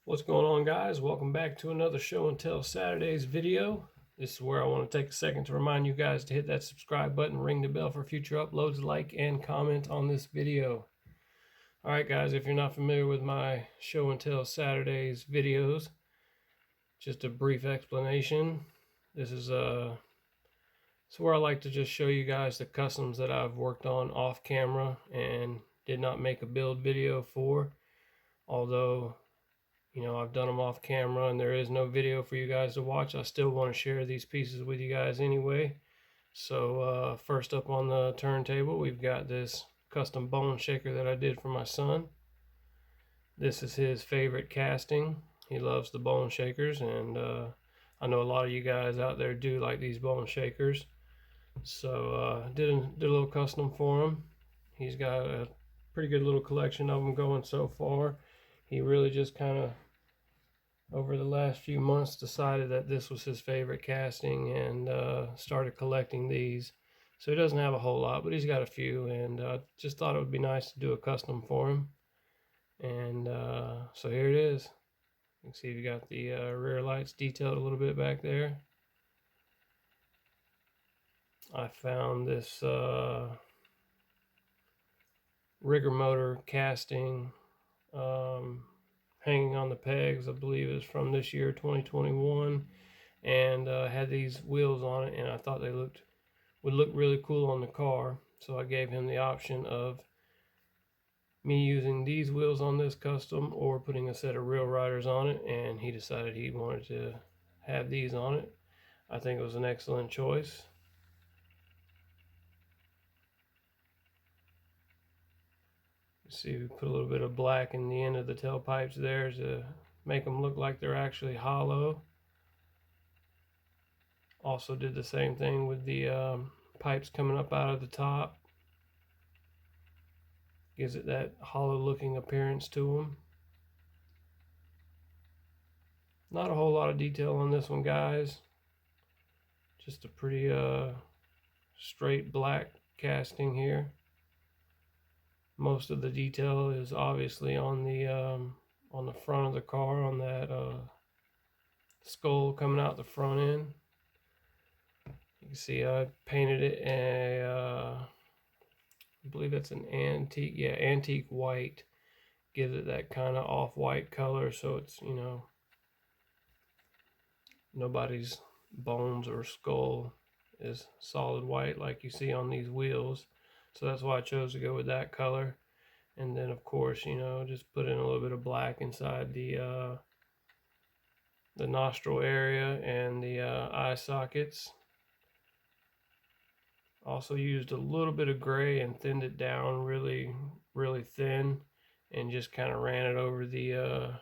What's going on, guys? Welcome back to another Show and Tell Saturdays video. This is where I want to take a second to remind you guys to hit that subscribe button, ring the bell for future uploads, like and comment on this video. Alright guys, if you're not familiar with my Show and Tell Saturdays videos, just a brief explanation. This is where I like to just show you guys the customs that I've worked on off camera and did not make a build video for, although I've done them off camera and there is no video for you guys to watch. I still want to share these pieces with you guys anyway. So first up on the turntable, we've got this custom bone shaker that I did for my son. This is his favorite casting. He loves the bone shakers, and I know a lot of you guys out there do like these bone shakers. So did a little custom for him. He's got a pretty good little collection of them going so far. He really just kind of over the last few months decided that this was his favorite casting and started collecting these. So he doesn't have a whole lot, but he's got a few, and just thought it would be nice to do a custom for him. And so here it is. You can see we got the rear lights detailed a little bit back there. I found this rigger motor casting hanging on the pegs. I believe is from this year, 2021, and had these wheels on it, and I thought they would look really cool on the car. So I gave him the option of me using these wheels on this custom or putting a set of Real Riders on it, and he decided he wanted to have these on it. I think it was an excellent choice. See, we put a little bit of black in the end of the tailpipes there to make them look like they're actually hollow. Also did the same thing with the pipes coming up out of the top. Gives it that hollow looking appearance to them. Not a whole lot of detail on this one, guys. Just a pretty straight black casting here. Most of the detail is obviously on the front of the car, on that skull coming out the front end. You can see I painted it I believe it's an antique white. Gives it that kind of off-white color, so it's, nobody's bones or skull is solid white like you see on these wheels. So that's why I chose to go with that color. And then of course, just put in a little bit of black inside the nostril area and the eye sockets. Also used a little bit of gray and thinned it down really, really thin, and just kind of ran it over the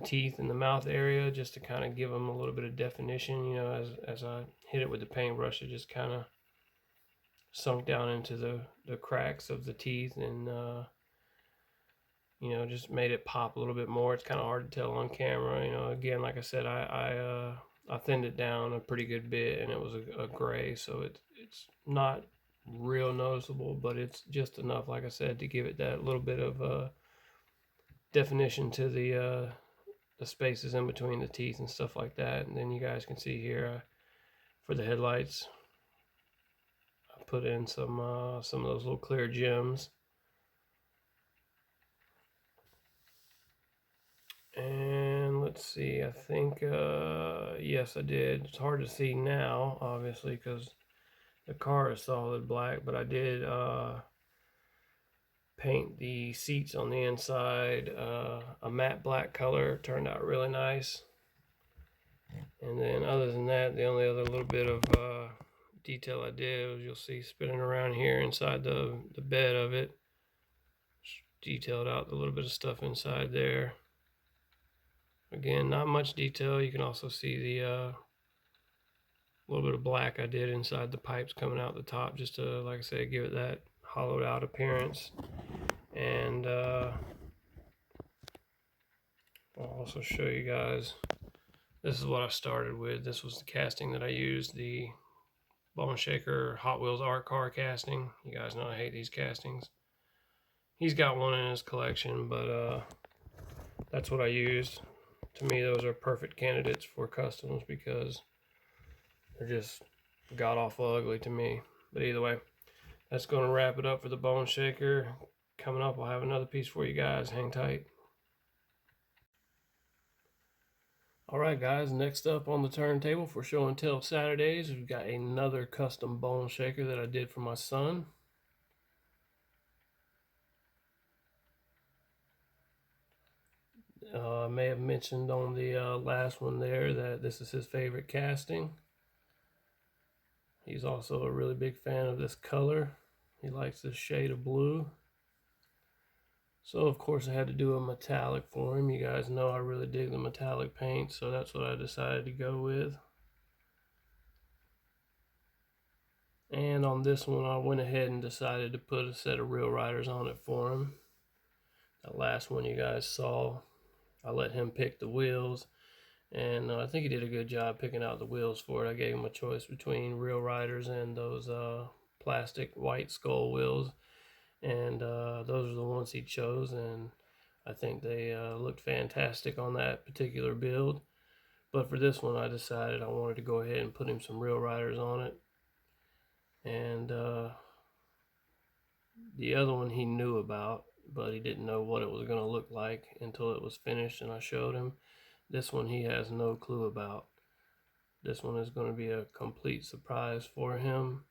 teeth and the mouth area just to kind of give them a little bit of definition. As I hit it with the paintbrush, it just kind of sunk down into the cracks of the teeth, and just made it pop a little bit more. It's kind of hard to tell on camera. Again, like I said, I thinned it down a pretty good bit, and it was a gray, so it's not real noticeable, but it's just enough, like I said, to give it that little bit of definition to the spaces in between the teeth and stuff like that. And then you guys can see here for the headlights, I put in some of those little clear gems. And let's see, I think yes, I did. It's hard to see now, obviously, because the car is solid black, but I did paint the seats on the inside a matte black color. It turned out really nice. And then other than that, the only other little bit of detail I did was, you'll see spinning around here inside the bed of it, detailed out a little bit of stuff inside there. Again, not much detail. You can also see the little bit of black I did inside the pipes coming out the top, just to, like I said, give it that hollowed out appearance. And I'll also show you guys, this is what I started with. This was the casting that I used, the Bone Shaker Hot Wheels Art Car casting. You guys know I hate these castings. He's got one in his collection, but that's what I used. To me, those are perfect candidates for customs because they're just god-awful ugly to me. But either way, that's going to wrap it up for the Bone Shaker. Coming up, I'll have another piece for you guys. Hang tight. Alright guys, next up on the turntable for Show and Tell Saturdays, we've got another custom bone shaker that I did for my son. I may have mentioned on the last one there that this is his favorite casting. He's also a really big fan of this color. He likes this shade of blue. So of course I had to do a metallic for him. You guys know I really dig the metallic paint, so that's what I decided to go with. And on this one I went ahead and decided to put a set of Real Riders on it for him. That last one you guys saw, I let him pick the wheels, and I think he did a good job picking out the wheels for it. I gave him a choice between Real Riders and those plastic white skull wheels, and those are the ones he chose, and I think they looked fantastic on that particular build. But for this one I decided I wanted to go ahead and put him some Real Riders on it. And the other one he knew about, but he didn't know what it was going to look like until it was finished and I showed him. This one he has no clue about. This one is going to be a complete surprise for him.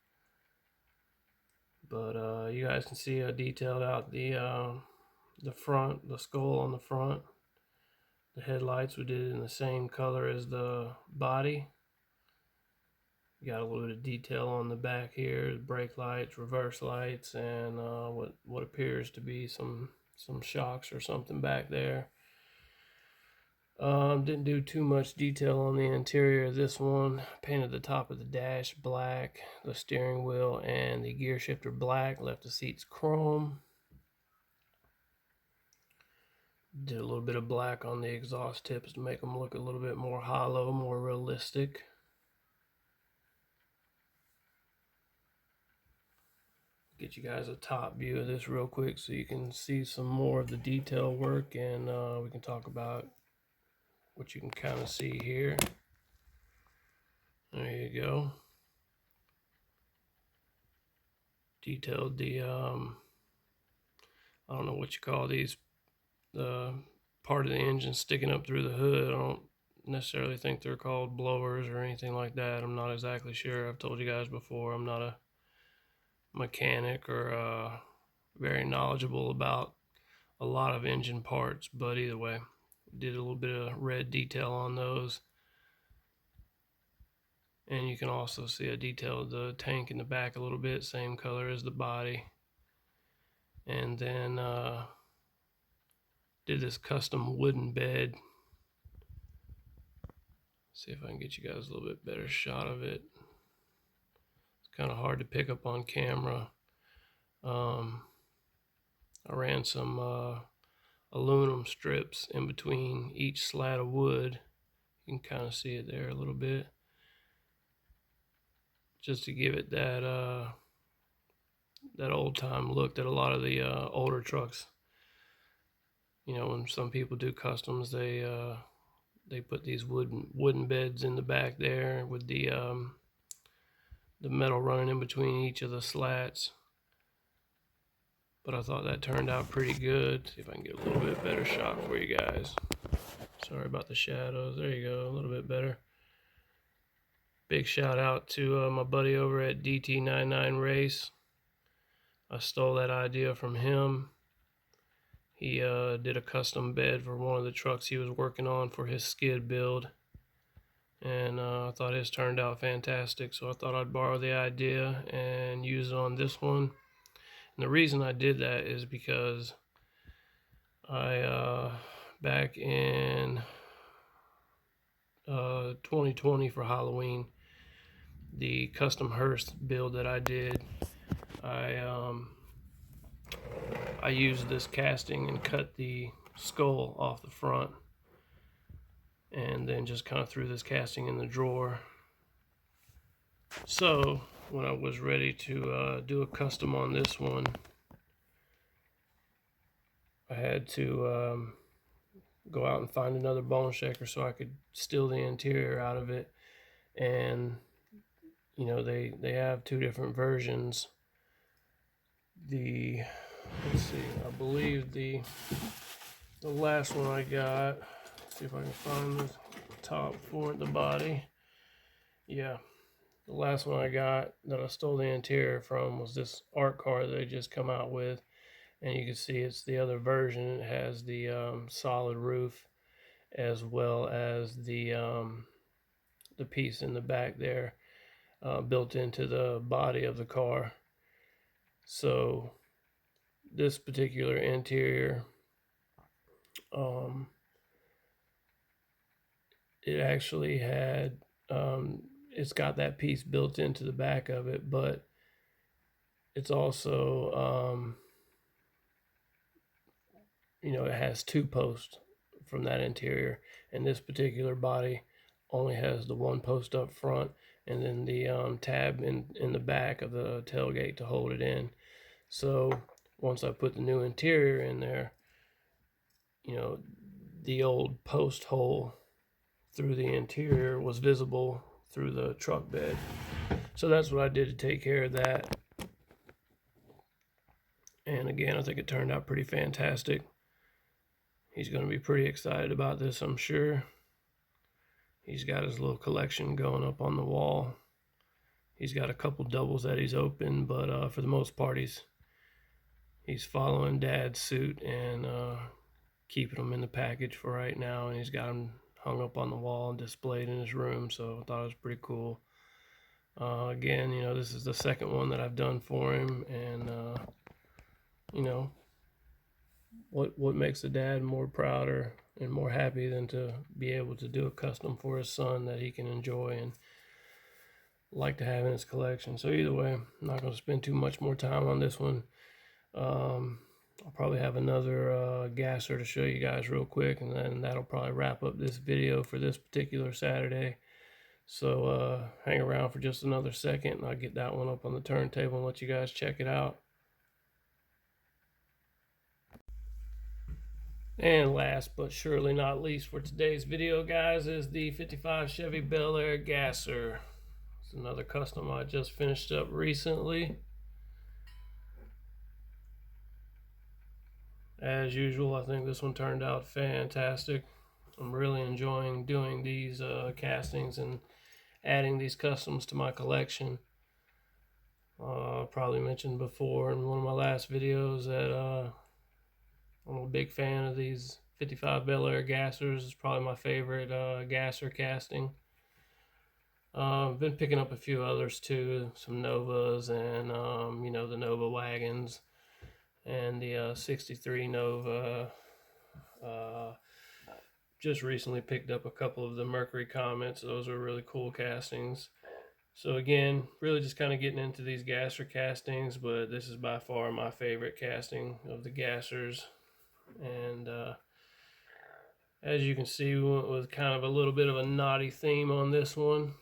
But you guys can see I detailed out the front, the skull on the front. The headlights, we did it in the same color as the body. Got a little bit of detail on the back here, brake lights, reverse lights, and what appears to be some shocks or something back there. Didn't do too much detail on the interior of this one. Painted the top of the dash black, the steering wheel and the gear shifter black, left the seats chrome. Did a little bit of black on the exhaust tips to make them look a little bit more hollow, more realistic. Get you guys a top view of this real quick so you can see some more of the detail work, and we can talk about what you can kind of see here. There you go. Detailed the I don't know what you call these, the part of the engine sticking up through the hood. I don't necessarily think they're called blowers or anything like that. I'm not exactly sure. I've told you guys before I'm not a mechanic or very knowledgeable about a lot of engine parts, but either way, did a little bit of red detail on those. And you can also see a detail of the tank in the back a little bit, same color as the body. And then did this custom wooden bed. See if I can get you guys a little bit better shot of it. It's kind of hard to pick up on camera. I ran some aluminum strips in between each slat of wood. You can kind of see it there a little bit, just to give it that that old time look that a lot of the older trucks, you know, when some people do customs, they put these wooden beds in the back there with the metal running in between each of the slats. But I thought that turned out pretty good. See if I can get a little bit better shot for you guys. Sorry about the shadows. There you go, a little bit better. Big shout out to my buddy over at DT99 Race. I stole that idea from him. He did a custom bed for one of the trucks he was working on for his skid build. And I thought his turned out fantastic, so I thought I'd borrow the idea and use it on this one. And the reason I did that is because I, back in 2020 for Halloween, the custom hearse build that I did, I used this casting and cut the skull off the front, and then just kind of threw this casting in the drawer. So when I was ready to do a custom on this one, I had to go out and find another bone shaker so I could steal the interior out of it. And you know, they have two different versions. Let's see, I believe the last one I got, let's see if I can find the top for the body. Yeah, the last one I got that I stole the interior from was this art car that they just come out with, and you can see it's the other version. It has the solid roof as well as the piece in the back there built into the body of the car. So this particular interior, it actually had, it's got that piece built into the back of it, but it's also, you know, it has two posts from that interior, and this particular body only has the one post up front and then the tab in the back of the tailgate to hold it in. So once I put the new interior in there, you know, the old post hole through the interior was visible through the truck bed. So that's what I did to take care of that. And again, I think it turned out pretty fantastic. He's going to be pretty excited about this, I'm sure. He's got his little collection going up on the wall. He's got a couple doubles that he's opened, but for the most part, he's following Dad's suit and keeping them in the package for right now. And he's got them hung up on the wall and displayed in his room, so I thought it was pretty cool. Again, you know, this is the second one that I've done for him, and you know, what makes a dad more prouder and more happy than to be able to do a custom for his son that he can enjoy and like to have in his collection. So either way, I'm not going to spend too much more time on this one. I'll probably have another gasser to show you guys real quick, and then that'll probably wrap up this video for this particular Saturday. So hang around for just another second, and I'll get that one up on the turntable and let you guys check it out. And last but surely not least for today's video, guys, is the 55 Chevy Bel Air gasser. It's another custom I just finished up recently. As usual, I think this one turned out fantastic. I'm really enjoying doing these castings and adding these customs to my collection. Probably mentioned before in one of my last videos that I'm a big fan of these 55 Bel Air gassers. It's probably my favorite gasser casting. I've been picking up a few others too, some Novas and you know, the Nova wagons and the 63 Nova. Just recently picked up a couple of the Mercury Comets. Those are really cool castings. So again, really just kind of getting into these gasser castings, but this is by far my favorite casting of the gassers. And as you can see, we went with kind of a little bit of a naughty theme on this one.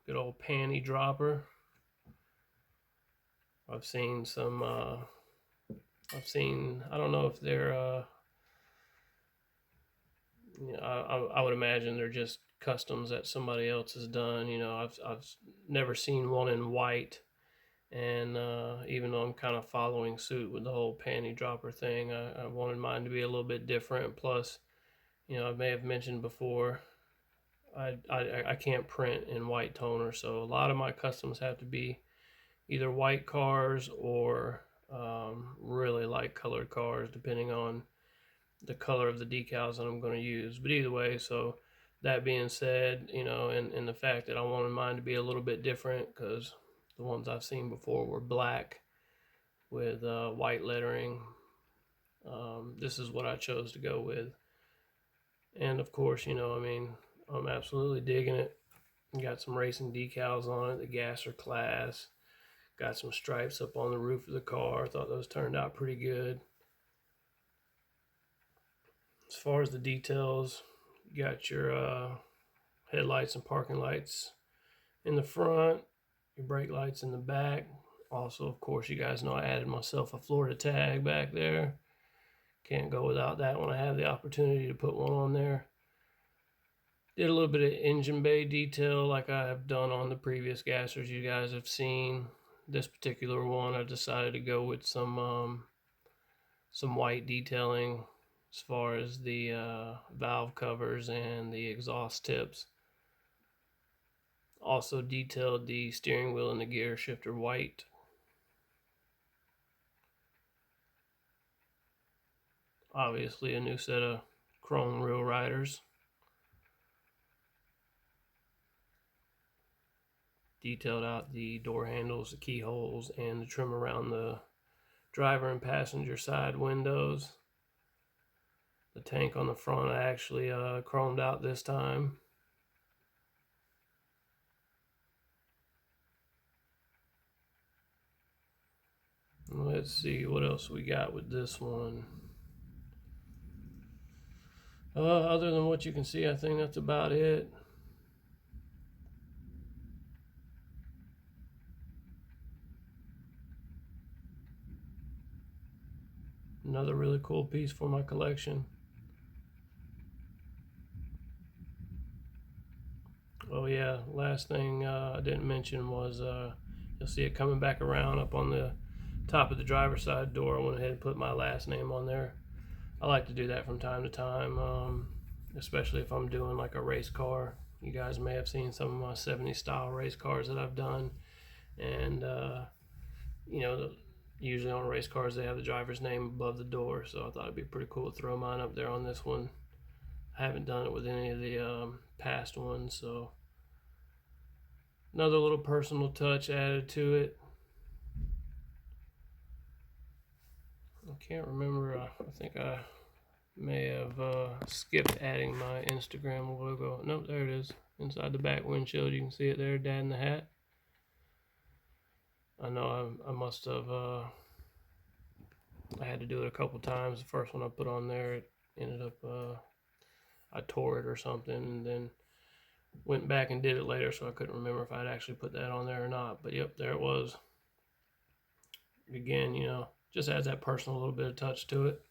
Good old panty dropper. I've seen some, I don't know if they're, you know, I would imagine they're just customs that somebody else has done. You know, I've never seen one in white. And even though I'm kind of following suit with the whole panty dropper thing, I wanted mine to be a little bit different. Plus, you know, I may have mentioned before, I can't print in white toner, so a lot of my customs have to be either white cars or really light colored cars, depending on the color of the decals that I'm going to use. But either way, so that being said, you know, and the fact that I wanted mine to be a little bit different, because the ones I've seen before were black with white lettering. This is what I chose to go with. And of course, you know, I mean, I'm absolutely digging it. Got some racing decals on it, the gasser class. Got some stripes up on the roof of the car. Thought those turned out pretty good. As far as the details, you got your headlights and parking lights in the front, your brake lights in the back. Also, of course, you guys know I added myself a Florida tag back there. Can't go without that when I have the opportunity to put one on there. Did a little bit of engine bay detail like I have done on the previous gassers you guys have seen. This particular one, I decided to go with some white detailing as far as the valve covers and the exhaust tips. Also detailed the steering wheel and the gear shifter white. Obviously a new set of chrome wheel riders. Detailed out the door handles, the keyholes, and the trim around the driver and passenger side windows. The tank on the front I actually chromed out this time. Let's see what else we got with this one. Other than what you can see, I think that's about it. Another really cool piece for my collection. Oh yeah, last thing I didn't mention was you'll see it coming back around up on the top of the driver's side door. I went ahead and put my last name on there. I like to do that from time to time, especially if I'm doing like a race car. You guys may have seen some of my 70s style race cars that I've done, and you know, usually on race cars they have the driver's name above the door, so I thought it'd be pretty cool to throw mine up there on this one. I haven't done it with any of the past ones, so another little personal touch added to it. I can't remember, I think I may have skipped adding my Instagram logo. Nope, there it is. Inside the back windshield, you can see it there, Dad in the Hat. I know I must have, I had to do it a couple times. The first one I put on there, it ended up, I tore it or something, and then went back and did it later, so I couldn't remember if I'd actually put that on there or not. But yep, there it was. Again, you know, just adds that personal little bit of touch to it.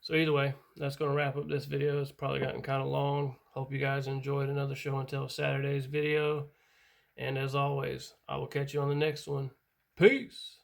So either way, that's going to wrap up this video. It's probably gotten kind of long. Hope you guys enjoyed another Show and Tell Saturdays video. And as always, I will catch you on the next one. Peace.